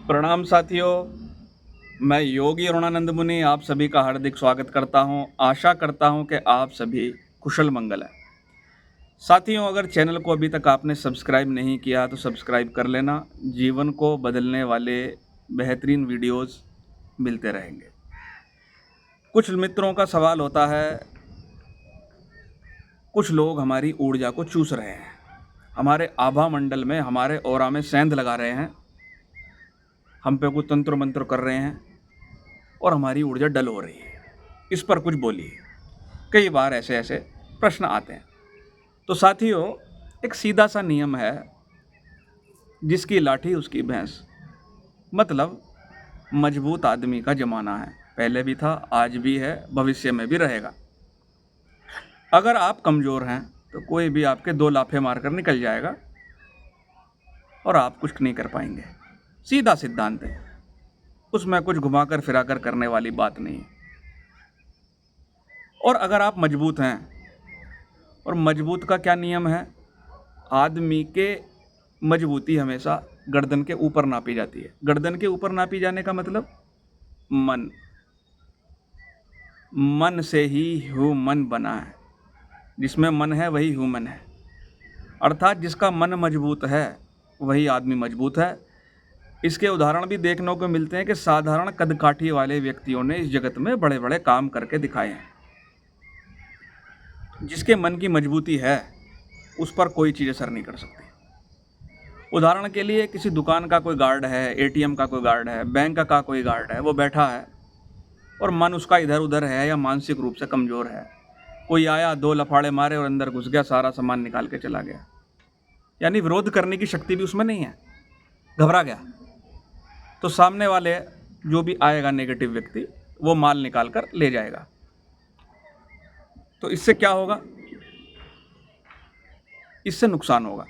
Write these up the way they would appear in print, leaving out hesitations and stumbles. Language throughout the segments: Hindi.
प्रणाम साथियों, मैं योगी अरुणानंद मुनि आप सभी का हार्दिक स्वागत करता हूं। आशा करता हूं कि आप सभी कुशल मंगल हैं। साथियों, अगर चैनल को अभी तक आपने सब्सक्राइब नहीं किया तो सब्सक्राइब कर लेना। जीवन को बदलने वाले बेहतरीन वीडियोस मिलते रहेंगे। कुछ मित्रों का सवाल होता है, कुछ लोग हमारी ऊर्जा को चूस रहे हैं, हमारे आभा मंडल में, हमारे ऑरा में सेंध लगा रहे हैं, हम पे कुछ तंत्र मंत्र कर रहे हैं और हमारी ऊर्जा डल हो रही है। इस पर कुछ बोलिए। कई बार ऐसे ऐसे प्रश्न आते हैं। तो साथियों, एक सीधा सा नियम है, जिसकी लाठी उसकी भैंस। मतलब मजबूत आदमी का ज़माना है, पहले भी था, आज भी है, भविष्य में भी रहेगा। अगर आप कमज़ोर हैं तो कोई भी आपके दो लाफे मारकर निकल जाएगा और आप कुछ नहीं कर पाएंगे। सीधा सिद्धांत है, उसमें कुछ घुमाकर फिराकर करने वाली बात नहीं है। और अगर आप मजबूत हैं, और मजबूत का क्या नियम है, आदमी के मजबूती हमेशा गर्दन के ऊपर नापी जाती है। गर्दन के ऊपर नापी जाने का मतलब मन से ही ह्यूमन बना है। जिसमें मन है वही ह्यूमन है। अर्थात जिसका मन मजबूत है वही आदमी मजबूत है। इसके उदाहरण भी देखने को मिलते हैं कि साधारण कदकाठी वाले व्यक्तियों ने इस जगत में बड़े बड़े काम करके दिखाए हैं। जिसके मन की मजबूती है उस पर कोई चीज़ असर नहीं कर सकती। उदाहरण के लिए, किसी दुकान का कोई गार्ड है, एटीएम का कोई गार्ड है, बैंक का कोई गार्ड है, वो बैठा है और मन उसका इधर उधर है या मानसिक रूप से कमज़ोर है। कोई आया, दो लफाड़े मारे और अंदर घुस गया, सारा सामान निकाल के चला गया। यानी विरोध करने की शक्ति भी उसमें नहीं है, घबरा गया। तो सामने वाले जो भी आएगा नेगेटिव व्यक्ति, वो माल निकाल कर ले जाएगा। तो इससे क्या होगा? इससे नुकसान होगा।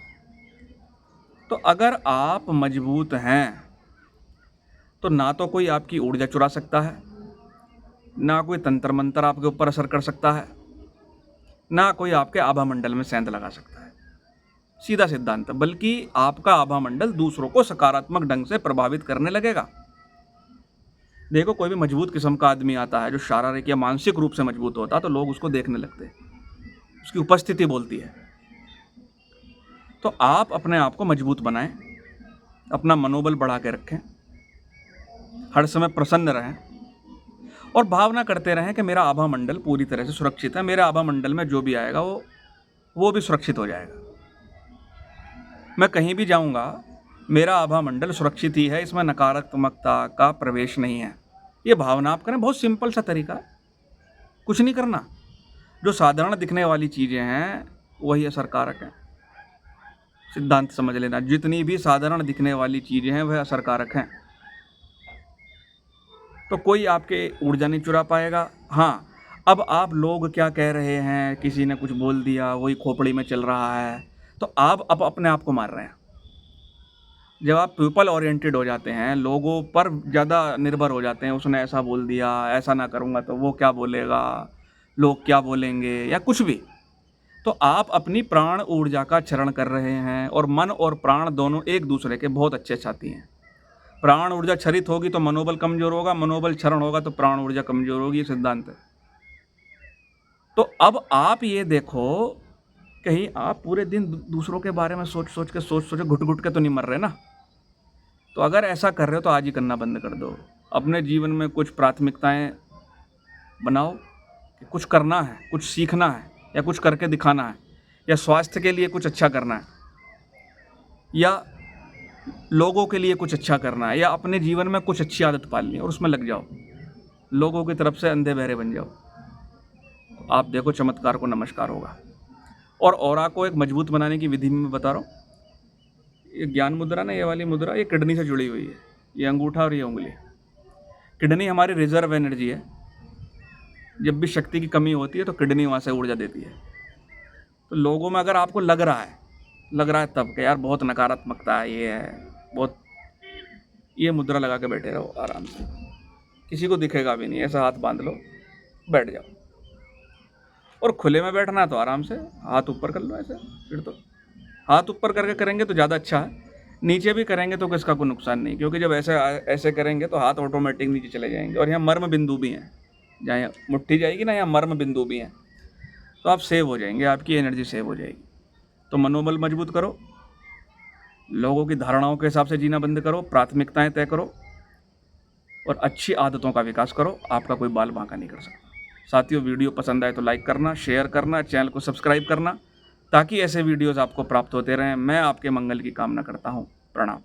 तो अगर आप मजबूत हैं तो ना तो कोई आपकी ऊर्जा चुरा सकता है, ना कोई तंत्र मंत्र आपके ऊपर असर कर सकता है, ना कोई आपके आभा मंडल में सेंध लगा सकता है। सीधा सिद्धांत। बल्कि आपका आभा मंडल दूसरों को सकारात्मक ढंग से प्रभावित करने लगेगा। देखो, कोई भी मजबूत किस्म का आदमी आता है जो शारीरिक या मानसिक रूप से मजबूत होता है, तो लोग उसको देखने लगते हैं, उसकी उपस्थिति बोलती है। तो आप अपने आप को मजबूत बनाएं, अपना मनोबल बढ़ा के रखें, हर समय प्रसन्न रहें और भावना करते रहें कि मेरा आभा मंडल पूरी तरह से सुरक्षित है। मेरे आभा मंडल में जो भी आएगा वो भी सुरक्षित हो जाएगा। मैं कहीं भी जाऊंगा, मेरा आभा मंडल सुरक्षित ही है, इसमें नकारात्मकता का प्रवेश नहीं है। ये भावना आप करें। बहुत सिंपल सा तरीका है, कुछ नहीं करना। जो साधारण दिखने वाली चीज़ें हैं वही असरकारक हैं। सिद्धांत समझ लेना, जितनी भी साधारण दिखने वाली चीज़ें हैं वह असरकारक हैं। तो कोई आपके ऊर्जा नहीं चुरा पाएगा। हाँ, अब आप लोग क्या कह रहे हैं, किसी ने कुछ बोल दिया, वही खोपड़ी में चल रहा है, तो आप अब अपने आप को मार रहे हैं। जब आप पीपल ओरिएंटेड हो जाते हैं, लोगों पर ज़्यादा निर्भर हो जाते हैं, उसने ऐसा बोल दिया, ऐसा ना करूँगा तो वो क्या बोलेगा, लोग क्या बोलेंगे, या कुछ भी, तो आप अपनी प्राण ऊर्जा का क्षरण कर रहे हैं। और मन और प्राण दोनों एक दूसरे के बहुत अच्छे साथी हैं। प्राण ऊर्जा क्षरित होगी तो मनोबल कमजोर होगा, मनोबल क्षरण होगा तो प्राण ऊर्जा कमजोर होगी। ये सिद्धांत है। तो अब आप ये देखो, कहीं आप पूरे दिन दूसरों के बारे में सोच सोच के घुट घुट के तो नहीं मर रहे ना। तो अगर ऐसा कर रहे हो तो आज ही करना बंद कर दो। अपने जीवन में कुछ प्राथमिकताएं बनाओ कि कुछ करना है, कुछ सीखना है, या कुछ करके दिखाना है, या स्वास्थ्य के लिए कुछ अच्छा करना है, या लोगों के लिए कुछ अच्छा करना है, या अपने जीवन में कुछ अच्छी आदत पालनी है और उसमें लग जाओ। लोगों की तरफ से अंधे बहरे बन जाओ, तो आप देखो चमत्कार को नमस्कार होगा। और ऑरा को एक मजबूत बनाने की विधि में बता रहा हूँ। ये ज्ञान मुद्रा ना, ये वाली मुद्रा, ये किडनी से जुड़ी हुई है। ये अंगूठा और ये उंगली। किडनी हमारी रिजर्व एनर्जी है। जब भी शक्ति की कमी होती है तो किडनी वहाँ से ऊर्जा देती है। तो लोगों में अगर आपको लग रहा है तब कि यार बहुत नकारात्मकता है, ये है बहुत, ये मुद्रा लगा के बैठे रहो आराम से, किसी को दिखेगा भी नहीं। ऐसा हाथ बांध लो, बैठ जाओ। और खुले में बैठना है तो आराम से हाथ ऊपर कर लो ऐसे। फिर तो हाथ ऊपर करके करेंगे तो ज़्यादा अच्छा है। नीचे भी करेंगे तो किसका कोई नुकसान नहीं, क्योंकि जब ऐसे ऐसे करेंगे तो हाथ ऑटोमेटिक नीचे चले जाएंगे। और यहाँ मर्म बिंदु भी हैं, जहाँ यहाँ मुट्ठी जाएगी ना, यहाँ मर्म बिंदु भी हैं, तो आप सेव हो जाएंगे, आपकी एनर्जी सेव हो जाएगी। तो मनोबल मजबूत करो, लोगों की धारणाओं के हिसाब से जीना बंद करो, प्राथमिकताएं तय करो और अच्छी आदतों का विकास करो। आपका कोई बाल बांका नहीं कर सकता। साथियों, वीडियो पसंद आए तो लाइक करना, शेयर करना, चैनल को सब्सक्राइब करना, ताकि ऐसे वीडियोस आपको प्राप्त होते रहें। मैं आपके मंगल की कामना करता हूँ। प्रणाम।